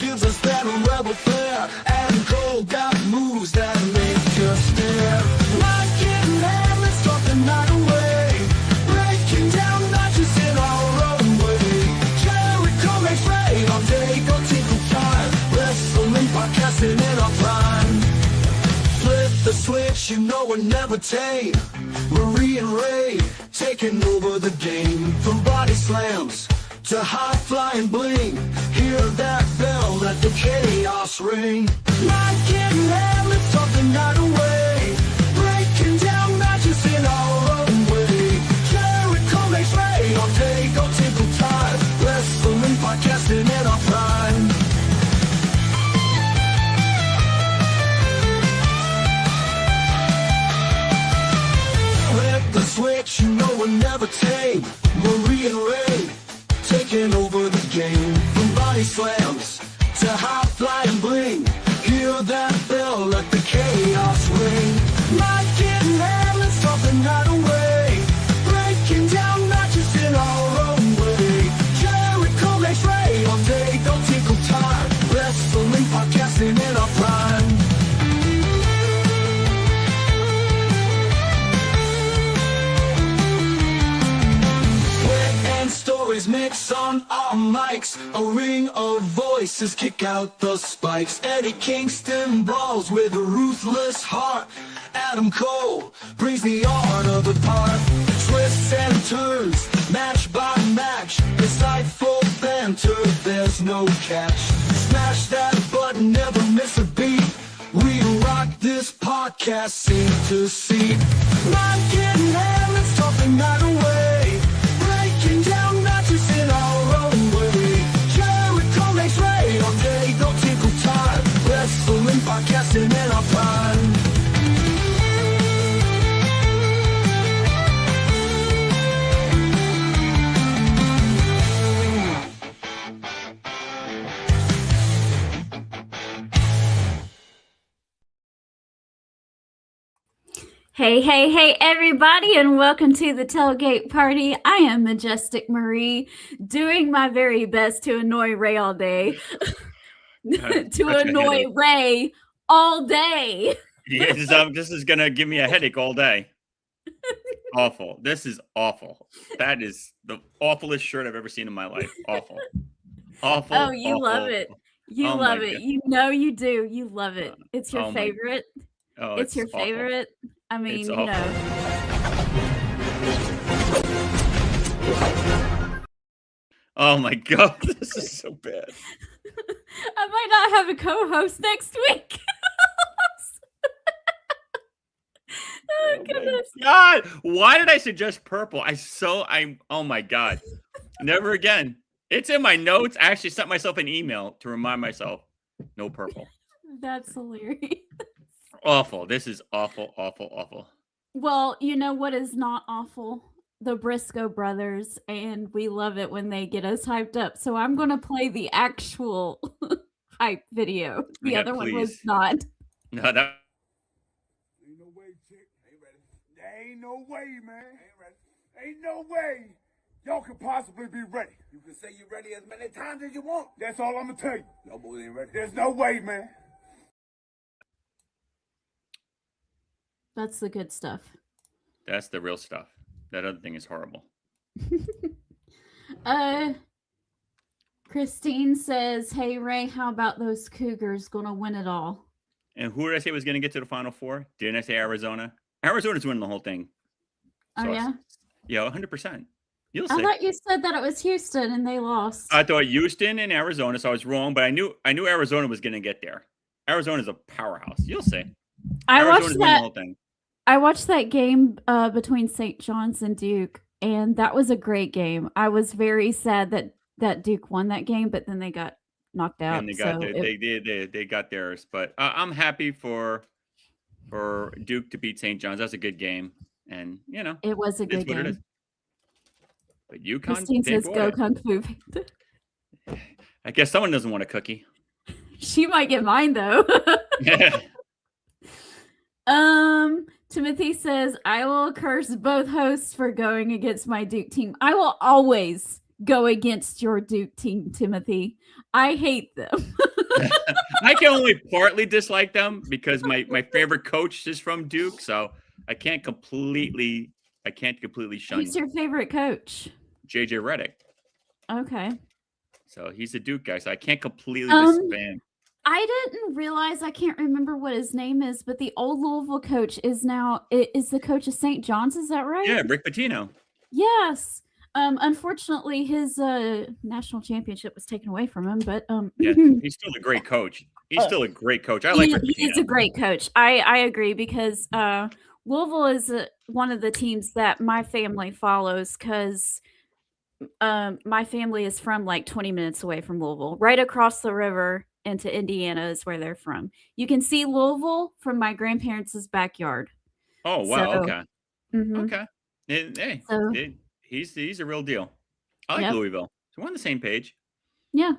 gives us that rebel flair. Adam Cole got moves that make us stare. Not getting mad, let's talk the night away. Breaking down matches in our own way. Jericho makes rain all day, go tinkle time. Wrestling podcasting in our prime. Flip the switch, you know we're never tame. Marie and Ray taking over the game. From body slams to high flying bling. Hear that bell, let the chaos ring. Not getting mad, let's talk the night away. Breaking down matches in our own way. Jericho makes rain all day, go tinkle time. Wrestling podcasting in our prime. Flip the switch, you know we're never tame. Marie and Ray taking over the game. From body slams to high flying bling. Hear that bell, let the chaos ring. Not getting mad, let's talk the night away. Breaking down matches in our own way. Jericho makes rain all day, don't tinkle time. Wrestling podcasting in our prime. Stories mix on our mics. A ring of voices kick out the spikes. Eddie Kingston brawls with a ruthless heart. Adam Cole brings the art of the part. Twists and turns, match by match. Insightful banter, there's no catch. Smash that button, never miss a beat. We rock this podcast, seem to see. Not getting mad, let's talk the night away. Breaking down matches in our own way. Jericho makes rain all day, don't tinkle time. Wrestling podcasting in our prime. Hey, hey, hey, everybody, and welcome to the Tailgate Party. I am Majestic Marie, doing my very best to annoy Ray all day. To annoy Ray all day. Yeah, this is going to give me a headache all day. Awful. This is awful. That is the awfulest shirt I've ever seen in my life. Awful. Awful. Oh, you awful. love it. You love it. God. You know you do. You love it. It's your favorite. It's your awful. Favorite. I mean, it's you awful. know. Oh my God, this is so bad. I might not have a co-host next week. Oh goodness. God, why did I suggest purple? Oh my God. Never again. It's in my notes. I actually sent myself an email to remind myself, no purple. That's hilarious. Awful. This is awful, awful, awful. Well, you know what is not awful? The Briscoe brothers, and we love it when they get us hyped up. So I'm going to play the actual hype video. The other one was not. No, that. Ain't no way, chick. Ain't ready. There ain't no way, man. Ain't ready. Ain't no way y'all can possibly be ready. You can say you're ready as many times as you want. That's all I'm going to tell you. Y'all boys ain't ready. There's no way, man. That's the good stuff. That's the real stuff. That other thing is horrible. Christine says, hey, Ray, how about those Cougars going to win it all? And who did I say was going to get to the Final Four? Didn't I say Arizona? Arizona's winning the whole thing. So yeah? Yeah, 100%. You'll I see. thought you said that it was Houston and they lost. I thought Houston and Arizona, so I was wrong, but I knew Arizona was going to get there. Arizona's a powerhouse. You'll see. Winning the whole thing. I watched that game between St. John's and Duke, and that was a great game. I was very sad that Duke won that game, but then they got knocked out. And they got theirs. But I'm happy for Duke to beat St. John's. That's a good game, and you know it was a good game. It is. But UConn, Christine says, "Go Kung Fu." I guess someone doesn't want a cookie. She might get mine though. Timothy says, I will curse both hosts for going against my Duke team. I will always go against your Duke team, Timothy. I hate them. I can only partly dislike them because my favorite coach is from Duke, so I can't completely shun Who's your favorite coach? JJ Redick. Okay. So he's a Duke guy, so I can't completely Um, disband. I didn't realize, I can't remember what his name is, but the old Louisville coach is the coach of St. John's. Is that right? Yeah, Rick Pitino. Yes. Unfortunately, his national championship was taken away from him, but Yeah, he's still a great coach. He's still a great coach. I like Rick Pitino. He's a great coach. I agree because Louisville is one of the teams that my family follows because my family is from like 20 minutes away from Louisville, right across the river into Indiana is where they're from. You can see Louisville from my grandparents' backyard. Oh wow, So, okay. mhm. Okay. And, hey, So- he's a real deal. I like Yep. Louisville. So we're on the same page. Yeah.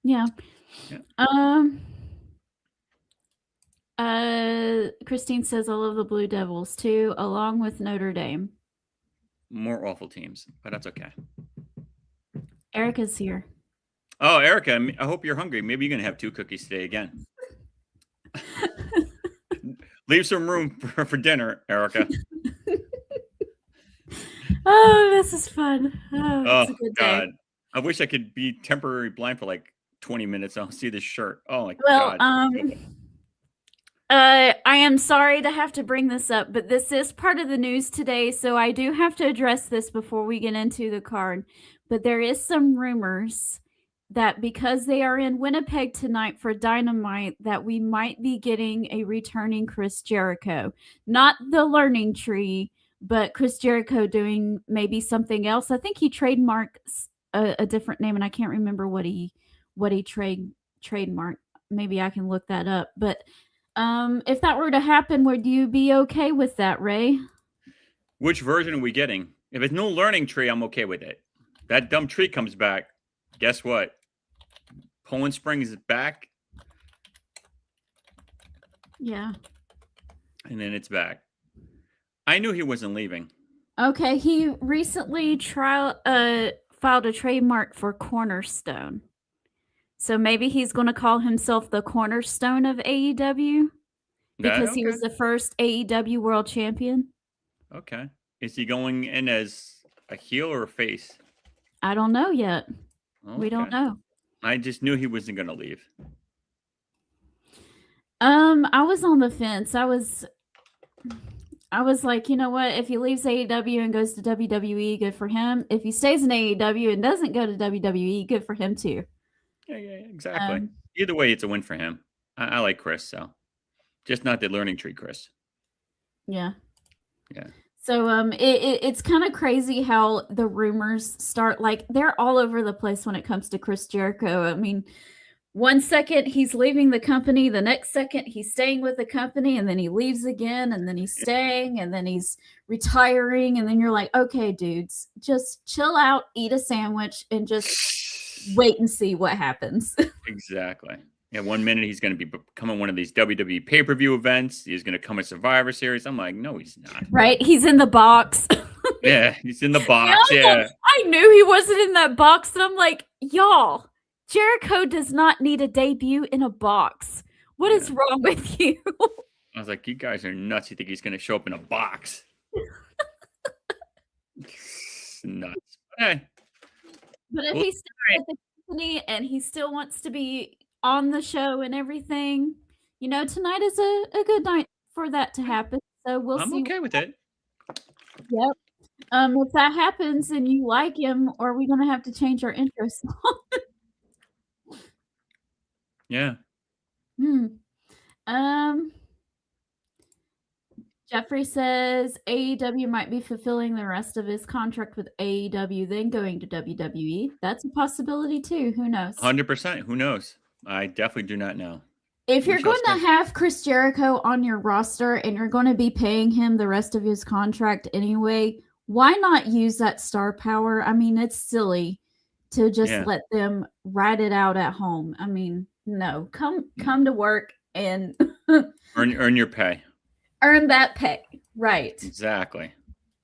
Yeah. Christine says I love the Blue Devils too, along with Notre Dame. More awful teams, but that's okay. Erica's here. Oh, Erica, I hope you're hungry. Maybe you're gonna have 2 cookies today again. Leave some room for dinner, Erica. Oh, this is fun. Oh, Oh it's a good God, day. I wish I could be temporary blind for like 20 minutes. I'll see this shirt. Oh my Well, God. I am sorry to have to bring this up, but this is part of the news today, so I do have to address this before we get into the card. But there is some rumors that because they are in Winnipeg tonight for Dynamite, that we might be getting a returning Chris Jericho. Not the Learning Tree, but Chris Jericho doing maybe something else. I think he trademarked a different name, and I can't remember what he trademarked. Maybe I can look that up. But if that were to happen, would you be okay with that, Ray? Which version are we getting? If it's no Learning Tree, I'm okay with it. That dumb tree comes back. Guess what? Poland Springs is back. Yeah. And then it's back. I knew he wasn't leaving. Okay, he recently filed a trademark for Cornerstone. So maybe he's going to call himself the Cornerstone of AEW because he was the first AEW World Champion. Okay. Is he going in as a heel or a face? I don't know yet. Okay. We don't know. I just knew he wasn't going to leave. I was on the fence. I was like, you know what? If he leaves AEW and goes to WWE, good for him. If he stays in AEW and doesn't go to WWE, good for him too. Yeah, exactly. Either way, it's a win for him. I like Chris, so just not the Learning Tree Chris. Yeah. Yeah. So it's kind of crazy how the rumors start, like they're all over the place when it comes to Chris Jericho. I mean, one second he's leaving the company, the next second he's staying with the company, and then he leaves again, and then he's staying, and then he's retiring, and then you're like, okay, dudes, just chill out, eat a sandwich, and just wait and see what happens. Exactly. Yeah, 1 minute he's going to be becoming one of these WWE pay-per-view events. He's going to come at Survivor Series. I'm like, no, he's not. Right? He's in the box. Yeah, he's in the box. Yeah. I knew he wasn't in that box, and I'm like, y'all, Jericho does not need a debut in a box. What is wrong with you? I was like, you guys are nuts. You think he's going to show up in a box? Nuts. Hey. But if he's still at the company and he still wants to be on the show and everything, you know, tonight is a good night for that to happen. So we'll see. I'm okay with it. Yep. If that happens and you like him, are we going to have to change our interest? Yeah. Jeffrey says AEW might be fulfilling the rest of his contract with AEW, then going to WWE. That's a possibility too. Who knows? 100%. Who knows? I definitely do not know. If you're going to have Chris Jericho on your roster and you're going to be paying him the rest of his contract anyway, why not use that star power? I mean, it's silly to just let them ride it out at home. I mean, no, come to work and earn your pay. Earn that pay. Right. Exactly.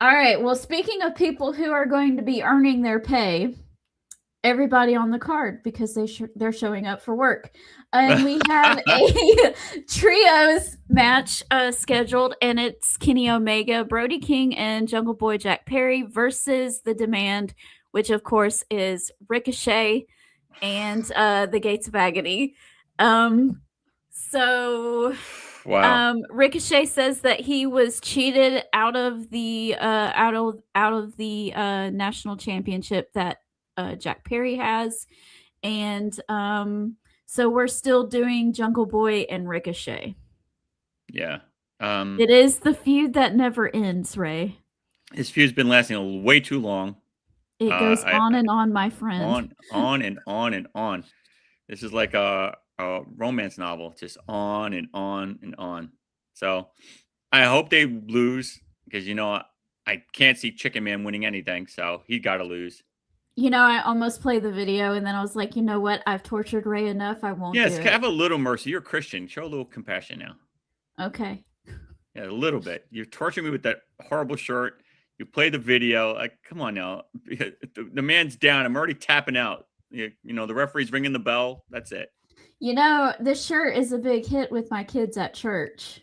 All right. Well, speaking of people who are going to be earning their pay, everybody on the card because they're showing up for work. And we have a trios match scheduled, and it's Kenny Omega, Brody King, and Jungle Boy Jack Perry versus The Demand, which of course is Ricochet and the Gates of Agony. Wow. Ricochet says that he was cheated out of the national championship that Jack Perry has, and so we're still doing Jungle Boy and Ricochet. Yeah. It is the feud that never ends, Ray. His feud's been lasting way too long. It goes on and on, my friend. On and on and on. This is like a romance novel, just on and on and on. So I hope they lose because, I can't see Chicken Man winning anything. So he got to lose. I almost played the video and then I was like, you know what? I've tortured Ray enough. I won't. Yes, have a little mercy. You're a Christian. Show a little compassion now. Okay. Yeah, a little bit. You're torturing me with that horrible shirt. You play the video. Like, come on now. The man's down. I'm already tapping out. The referee's ringing the bell. That's it. This shirt is a big hit with my kids at church.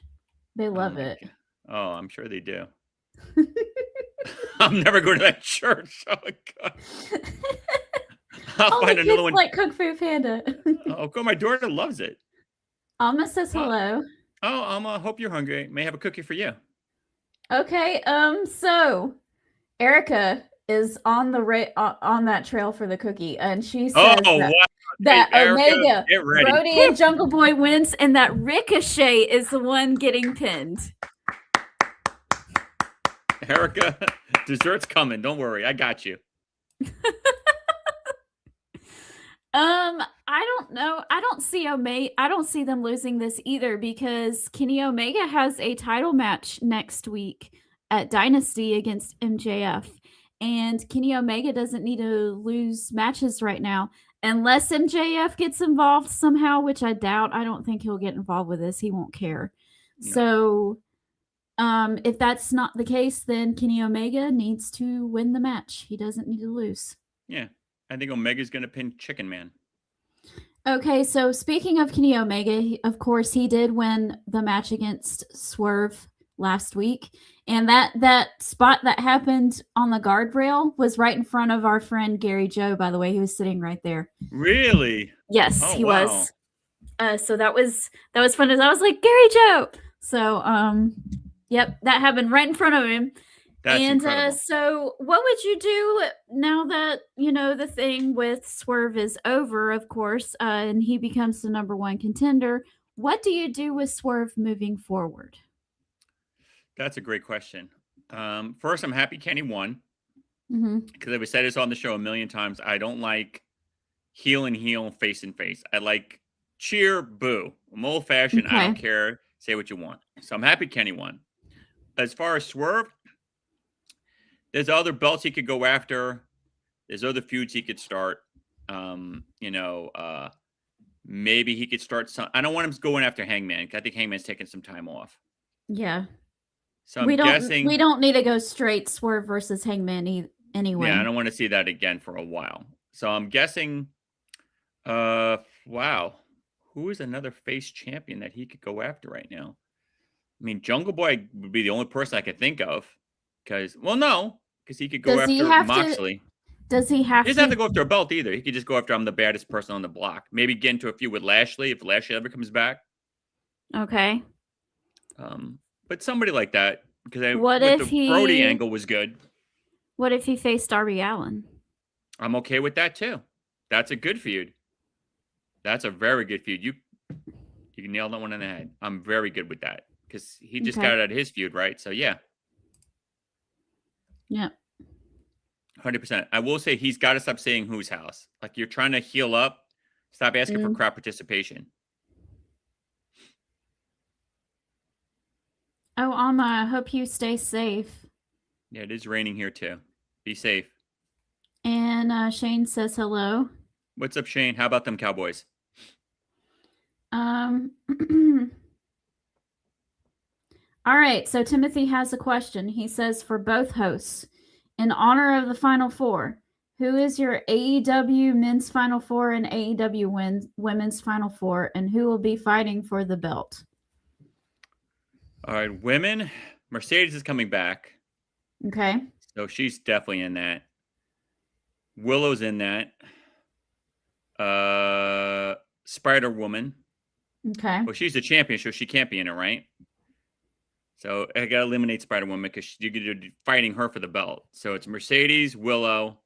They love it. God. Oh, I'm sure they do. I'm never going to that church. Oh my God. I'll find another one. Like Kung Fu Panda. Oh, God, my daughter loves it. Alma says hello. Oh, Alma, hope you're hungry. May have a cookie for you. Okay. So Erica is on that trail for the cookie, and she says that Omega, Brody, and Jungle Boy wins, and that Ricochet is the one getting pinned. Erica, dessert's coming. Don't worry, I got you. I don't know. I don't see them losing this either because Kenny Omega has a title match next week at Dynasty against MJF. And Kenny Omega doesn't need to lose matches right now unless MJF gets involved somehow, which I doubt. I don't think he'll get involved with this. He won't care. No. So if that's not the case, then Kenny Omega needs to win the match. He doesn't need to lose. Yeah. I think Omega's going to pin Chicken Man. Okay, so speaking of Kenny Omega, of course, he did win the match against Swerve last week. And that spot that happened on the guardrail was right in front of our friend Gary Joe, by the way. He was sitting right there. Really? Yes, he was. So that was fun. As I was like, Gary Joe. So, yep, that happened right in front of him. That's incredible. So what would you do now that, the thing with Swerve is over, of course, and he becomes the number one contender? What do you do with Swerve moving forward? That's a great question. First, I'm happy Kenny won. Because I've said this on the show a million times. I don't like heel and heel, face and face. I like cheer, boo. I'm old fashioned. Okay. I don't care. Say what you want. So I'm happy Kenny won. As far as Swerve, there's other belts he could go after. There's other feuds he could start. Maybe he could start some. I don't want him going after Hangman. I think Hangman's taking some time off. Yeah. So I'm guessing we don't need to go straight Swerve versus Hangman anyway. Yeah, I don't want to see that again for a while. So I'm guessing. Wow, who is another face champion that he could go after right now? I mean, Jungle Boy would be the only person I could think of. Because he could go after Moxley. Does he have to? He doesn't have to go after a belt either. He could just go after I'm the baddest person on the block. Maybe get into a feud with Lashley if Lashley ever comes back. Okay. But somebody like that. Because the Brody angle was good. What if he faced Darby Allin? I'm okay with that too. That's a good feud. That's a very good feud. You nailed that one on the head. I'm very good with that. Because he just got out of his feud, right? So yeah. Yeah. 100%. I will say he's got to stop saying whose house. Like, you're trying to heal up. Stop asking for crowd participation. Oh, Alma, I hope you stay safe. Yeah, it is raining here too. Be safe. And Shane says hello. What's up, Shane? How about them Cowboys? All right, so Timothy has a question. He says, for both hosts, in honor of the Final Four, Who is your AEW Men's Final Four and AEW Women's Final Four, and who will be fighting for the belt? All right, women. Mercedes is coming back, Okay. so she's definitely in that. Willow's in that. Spider Woman. Okay. Well, she's the champion, so she can't be in it, right? So I gotta eliminate Spider Woman because you're fighting her for the belt. So it's Mercedes, Willow,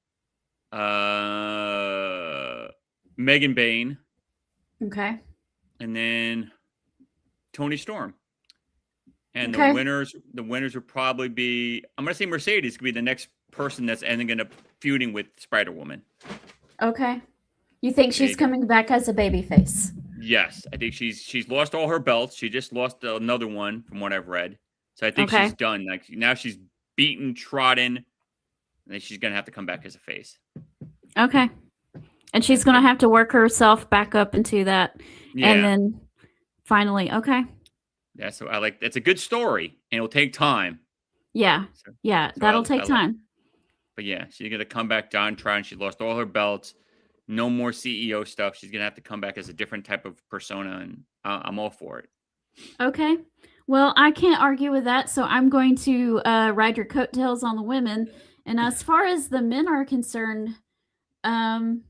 Megan Bayne, Okay. and then Tony Storm. And Okay. the winners would probably be, I'm gonna say Mercedes could be the next person that's ending up feuding with Spider Woman. Okay. You think she's coming back as a babyface? Yes, I think she's lost all her belts. She just lost another one from what I've read. So I think she's done. Like now she's beaten, trodden, and then she's gonna have to come back as a face. Okay. And she's gonna have to work herself back up into that. Yeah. And then finally, okay. Yeah, so I like, it's a good story and it'll take time. Yeah. Yeah, that'll take time. But yeah, she's gonna come back down trying. She lost all her belts. No more CEO stuff. She's gonna have to come back as a different type of persona, and I'm all for it. Okay. Well, I can't argue with that, so I'm going to ride your coattails on the women. And as far as the men are concerned, I'm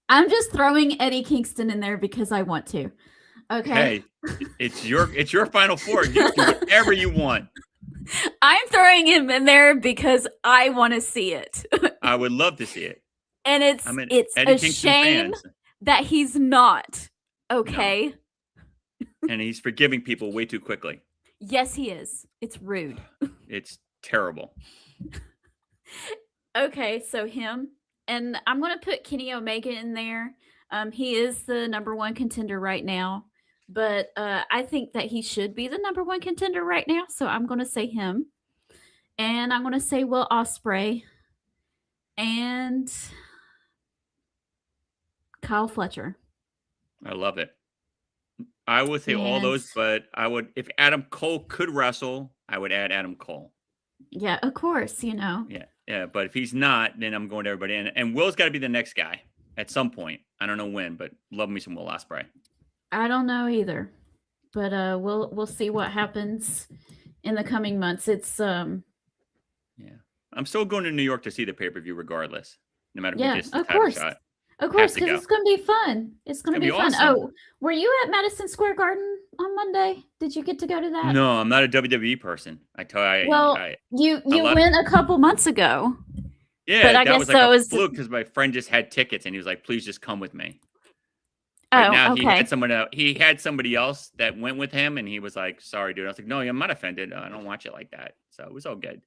just throwing Eddie Kingston in there because I want to. Okay. Hey, it's your Final Four. You do whatever you want. I'm throwing him in there because I want to see it. I would love to see it. And it's Eddie a Kingston shame fans. that he's not. Okay. No. And he's forgiving people way too quickly. Yes, he is. It's rude. It's terrible. Okay, so him. And I'm going to put Kenny Omega in there. He is the #1 contender right now. But I think that he should be the #1 contender right now. So I'm going to say him. And I'm going to say Will Ospreay. And Kyle Fletcher. I love it. I would say all those, but if Adam Cole could wrestle, I would add Adam Cole. Yeah, of course, you know. Yeah. But if he's not, then I'm going to everybody. And Will's got to be the next guy at some point. I don't know when, but love me some Will Ospreay. I don't know either, but we'll see what happens in the coming months. It's I'm still going to New York to see the pay-per-view regardless, no matter who gets the of title course. shot. Of course, because it's going to be fun. It's going to be fun. Awesome. Oh, were you at Madison Square Garden on Monday? Did you get to go to that? No, I'm not a WWE person. You went a couple months ago. Yeah, but I guess was like a fluke because my friend just had tickets and he was like, "Please just come with me." But now he had somebody else that went with him, and he was like, "Sorry, dude." I was like, "No, I'm not offended. I don't watch it like that." So it was all good.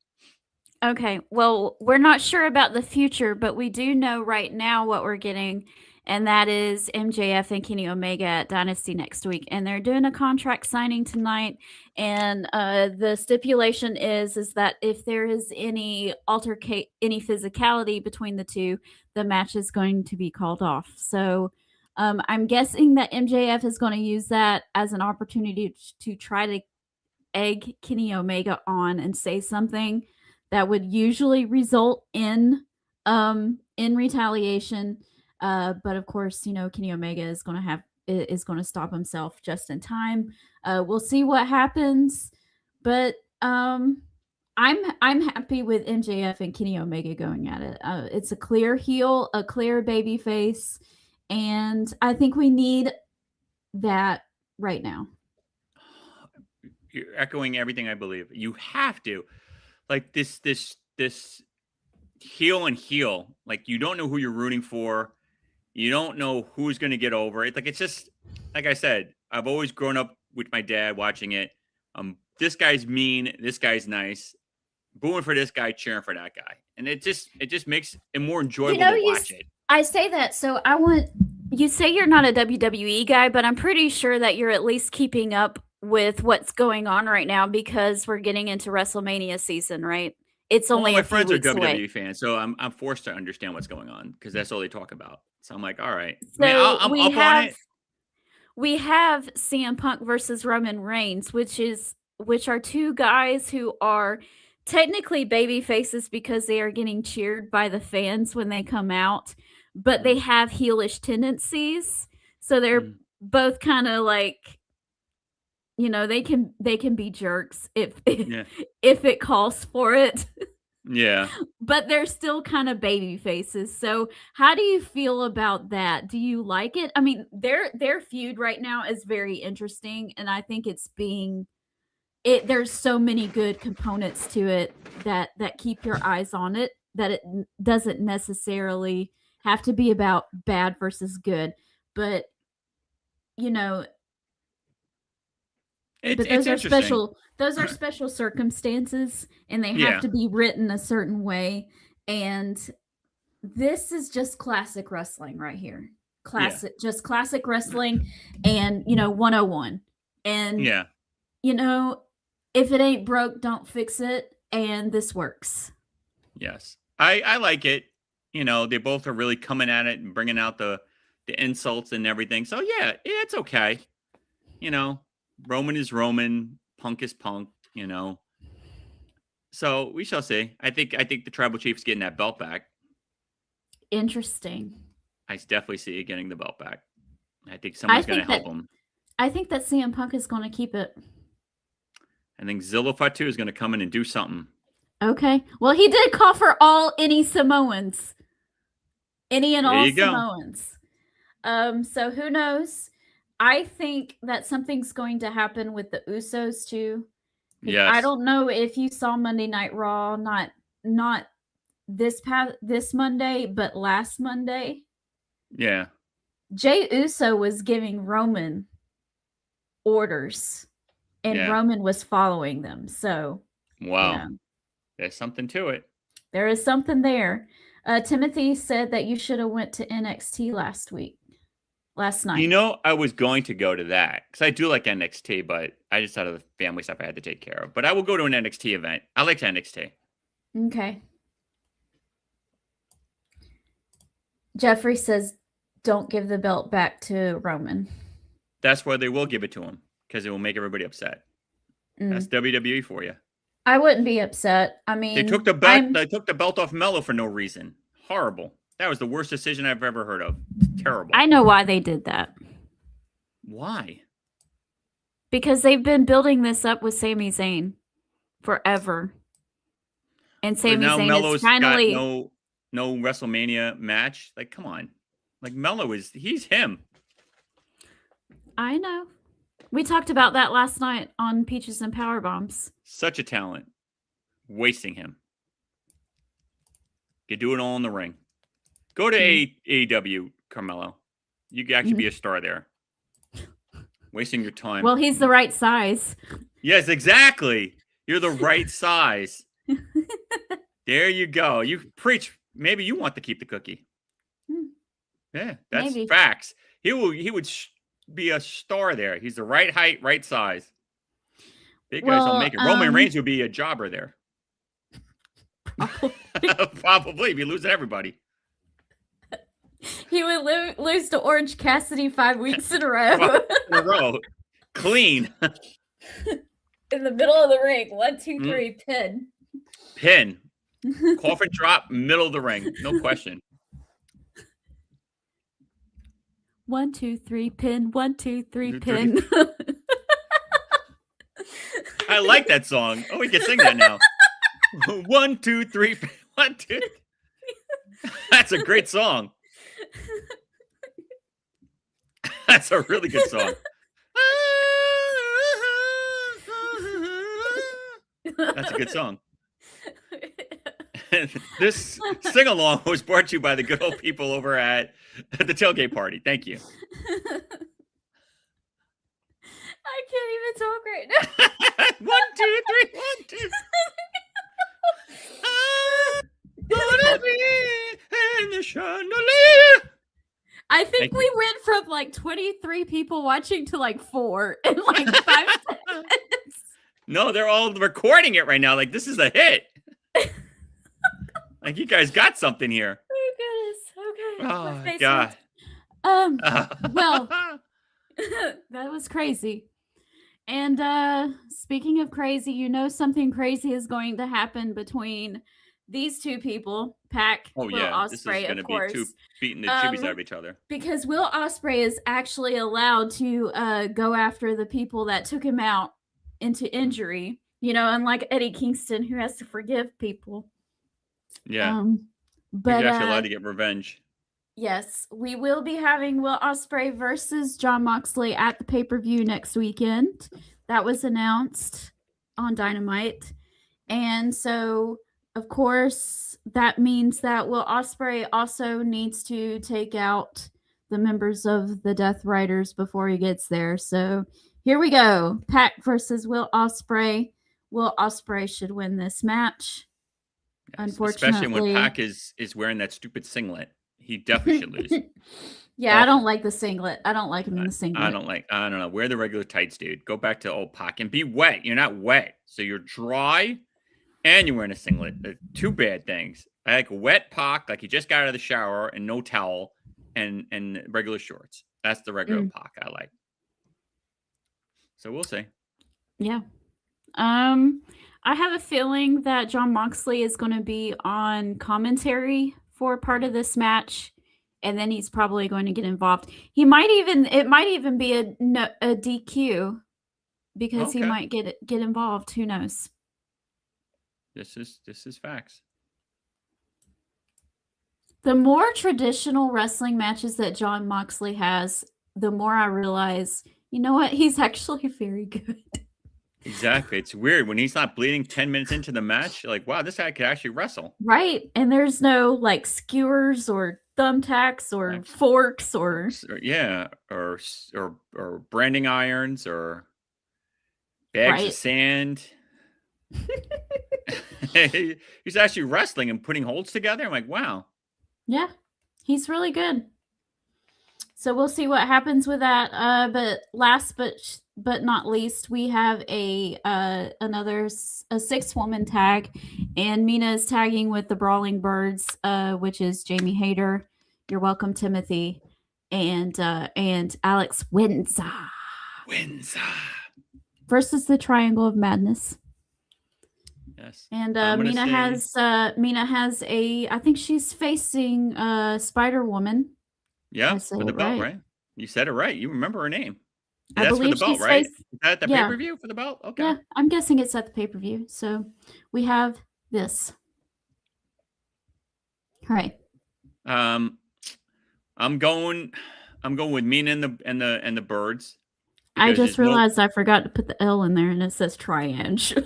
Okay. Well, we're not sure about the future, but we do know right now what we're getting, and that is MJF and Kenny Omega at Dynasty next week, and they're doing a contract signing tonight. And the stipulation is that if there is any physicality between the two, the match is going to be called off. So I'm guessing that MJF is going to use that as an opportunity to try to egg Kenny Omega on and say something that would usually result in retaliation. But of course, you know, Kenny Omega is going to stop himself just in time. We'll see what happens, but I'm happy with MJF and Kenny Omega going at it. It's a clear heel, a clear baby face, and I think we need that right now. You're echoing everything I believe. You have to. Like this heel and heel, like you don't know who you're rooting for. You don't know who's going to get over it. Like, it's just, like I said, I've always grown up with my dad watching it. This guy's mean. This guy's nice. Booing for this guy, cheering for that guy. And it just makes it more enjoyable to watch it. I say that. So you say you're not a WWE guy, but I'm pretty sure that you're at least keeping up with what's going on right now because we're getting into WrestleMania season, right? It's only my friends are WWE fans, so I'm forced to understand what's going on because that's all they talk about. So I'm like, all right. So I'm up on it. We have CM Punk versus Roman Reigns, which are two guys who are technically baby faces because they are getting cheered by the fans when they come out, but they have heelish tendencies. So they're both kind of like, they can be jerks if Yeah. if it calls for it. Yeah. But they're still kind of baby faces. So how do you feel about that? Do you like it? I mean, their feud right now is very interesting, and I think there's so many good components to it that keep your eyes on it, that it doesn't necessarily have to be about bad versus good. But It's those are interesting. special circumstances, and they have to be written a certain way. And this is just classic wrestling right here. Just classic wrestling, and 101. And if it ain't broke, don't fix it. And this works. Yes, I like it. They both are really coming at it and bringing out the insults and everything. So yeah, it's okay. Roman is Roman, Punk is Punk. So we shall see. I think the Tribal Chief's getting that belt back. Interesting. I definitely see it getting the belt back. I think someone's going to help him. I think that CM Punk is going to keep it. I think Zilla Fatu is going to come in and do something. Okay. Well, he did call for any Samoans. Any and all Samoans. So who knows? I think that something's going to happen with the Usos too. Yes. I don't know if you saw Monday Night Raw, not this Monday, but last Monday. Yeah. Jey Uso was giving Roman orders, and Roman was following them. So wow. There's something to it. There is something there. Timothy said that you should have went to NXT last night. I was going to go to that because I do like NXT, but I just had the family stuff I had to take care of. But I will go to an NXT event. I like NXT. Okay. Jeffrey says, don't give the belt back to Roman. That's why they will give it to him, because it will make everybody upset. That's WWE for you. I wouldn't be upset. I mean, they took the belt off Mello for no reason. Horrible. That was the worst decision I've ever heard of. It's terrible. I know why they did that. Why? Because they've been building this up with Sami Zayn forever. And Sami Zayn is finally no WrestleMania match. Like, come on. Like, Mello he's him. I know. We talked about that last night on Peaches and Power Bombs. Such a talent. Wasting him. You do it all in the ring. Go to AEW, Carmelo. You could actually be a star there. Wasting your time. Well, he's the right size. Yes, exactly. You're the right size. There you go. You preach. Maybe you want to keep the cookie. Yeah, that's facts. He would be a star there. He's the right height, right size. Big guys don't make it. Roman Reigns would be a jobber there. Probably. If he loses everybody. He would lose to Orange Cassidy 5 weeks in a row. Clean. In the middle of the ring. 1, 2, 3, pin. Pin. Coffin drop, middle of the ring. No question. 1, 2, 3, pin. 1, 2, 3, pin. I like that song. Oh, we can sing that now. 1, 2, 3, 1, 2. That's a great song. That's a really good song. That's a good song. This sing-along was brought to you by the good old people over at the Tailgate Party. Thank you. I can't even talk right now. 1, 2, 3, 1, 2. In the chandelier. I think we went from like 23 people watching to like 4 in like 5 minutes. No, they're all recording it right now. Like, this is a hit. Like, you guys got something here. Oh, goodness. Okay. Oh, God. Well, that was crazy. And speaking of crazy, you know something crazy is going to happen between these two people, Pac, Oh Will yeah, this is Ospreay, going of to be two course. beating the chibis out of each other. Because Will Ospreay is actually allowed to go after the people that took him out into injury, unlike Eddie Kingston, who has to forgive people. Yeah. But he's actually allowed to get revenge. Yes, we will be having Will Ospreay versus Jon Moxley at the pay-per-view next weekend. That was announced on Dynamite. And so, of course, that means that Will Ospreay also needs to take out the members of the Death Riders before he gets there. So here we go. Pac versus Will Ospreay. Will Ospreay should win this match. Yes, Unfortunately. Especially when Pac is wearing that stupid singlet. He definitely should lose. Yeah, I don't like the singlet. I don't like him in the singlet. I don't know. Wear the regular tights, dude. Go back to old Pac and be wet. You're not wet. So you're dry and you're wearing a singlet. They're two bad things. I like a wet Pac, like he just got out of the shower and no towel and regular shorts. That's the regular Pac I like. So we'll see. Yeah. I have a feeling that Jon Moxley is going to be on commentary for part of this match, and then he's probably going to get involved. It might even be a DQ because he might get involved. Who knows? This is facts. The more traditional wrestling matches that Jon Moxley has, the more I realize, you know what? He's actually very good. Exactly. It's weird when he's not bleeding 10 minutes into the match. You're like, wow, this guy could actually wrestle. Right. And there's no like skewers or thumbtacks or forks or branding irons or bags of sand. He's actually wrestling and putting holds together. I'm like, wow. Yeah, he's really good. So we'll see what happens with that. But last but not least, we have a 6-woman tag, and Mina is tagging with the Brawling Birds, which is Jamie Hayter. You're welcome, Timothy, and Alex Windsor versus the Triangle of Madness. Yes. And Mina has I think she's facing Spider-Woman. Yeah, for the belt, right? You said it right. You remember her name. I That's believe for the belt, right? Is that the yeah. pay-per-view for the belt? Okay. Yeah, I'm guessing it's at the pay-per-view. So we have this. All right. I'm going with Mina and the Birds. I just realized I forgot to put the L in there, and it says Triange.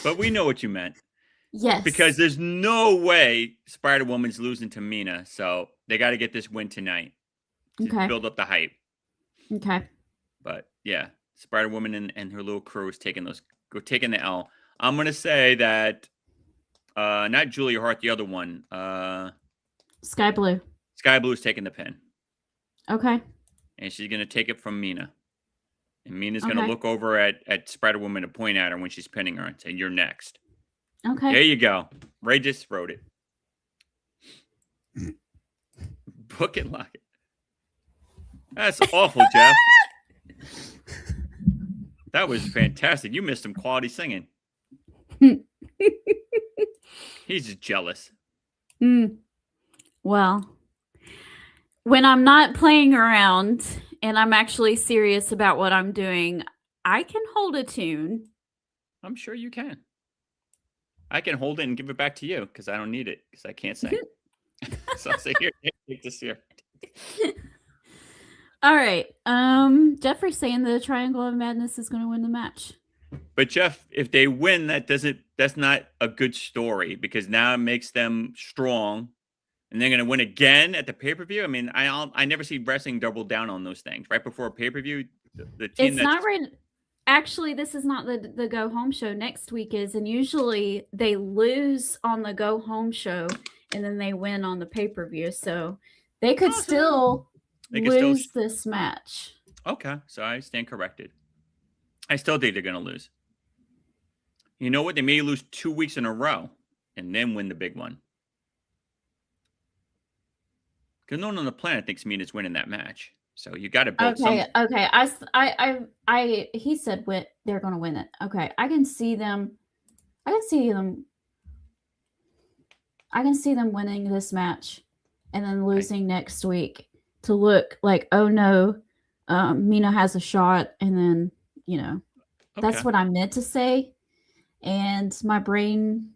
But we know what you meant. Yes. Because there's no way Spider-Woman's losing to Mina, so they got to get this win tonight to build up the hype. Okay. But yeah, Spider-Woman and her little crew is taking the L. I'm gonna say that not Julia Hart, the other one. Sky Blue. Sky Blue is taking the pin. Okay. And she's gonna take it from Mina. And Mina's gonna look over at Spider-Woman and point at her when she's pinning her and say, "You're next." Okay. There you go. Ray just wrote it. Book it, lock it. That's awful, Jeff. That was fantastic. You missed some quality singing. He's just jealous. Well, when I'm not playing around and I'm actually serious about what I'm doing, I can hold a tune. I'm sure you can. I can hold it and give it back to you because I don't need it because I can't sing. So I'll say, here, take this here. All right. Jeffrey's saying the Triangle of Madness is going to win the match. But Jeff, if they win, that's not a good story because now it makes them strong, and they're going to win again at the pay-per-view. I mean, I never see wrestling double down on those things. Right before a pay-per-view, the team it's not right. Actually, this is not the go home show. Next week is, and usually they lose on the go home show and then they win on the pay-per-view. So they could still lose this match. Okay, so I stand corrected. I still think they're going to lose. You know what? They may lose 2 weeks in a row and then win the big one. Because no one on the planet thinks Mina's winning that match. So you got to build some. Okay. He said they're going to win it. Okay. I can see them winning this match and then losing next week to look like, oh no, Mina has a shot. And then, that's what I meant to say. And my brain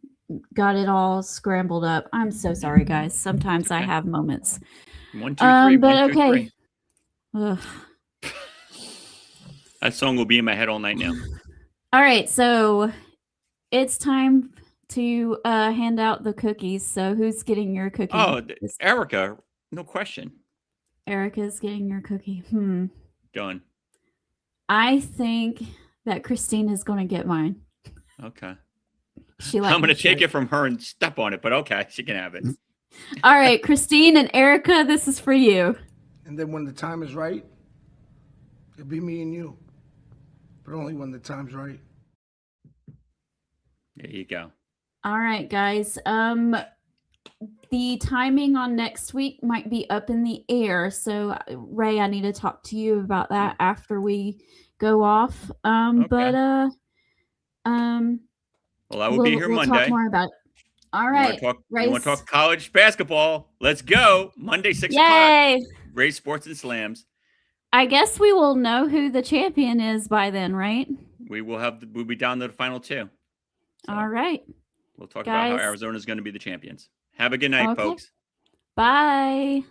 got it all scrambled up. I'm so sorry, guys. Sometimes I have moments. 1, 2, 3. But 1, 2, okay. 3. That song will be in my head all night now. All right, so it's time to hand out the cookies. So who's getting your cookie? Oh, Erica, no question. Erica's getting your cookie. Done. I think that Christine is going to get mine. Okay. I'm going to take it from her and step on it, but okay, she can have it. All right, Christine and Erica, this is for you. And then when the time is right, it'll be me and you. But only when the time's right. There you go. All right, guys. The timing on next week might be up in the air. So, Ray, I need to talk to you about that after we go off. But well, I will be here Monday. We'll talk more about it. All right. You want to talk college basketball? Let's go. Monday, 6 Yay! o'clock. Ray Sports and Slams. I guess we will know who the champion is by then, right? We'll be down to the final 2. So all right. We'll talk about how Arizona is going to be the champions. Have a good night, folks. Bye.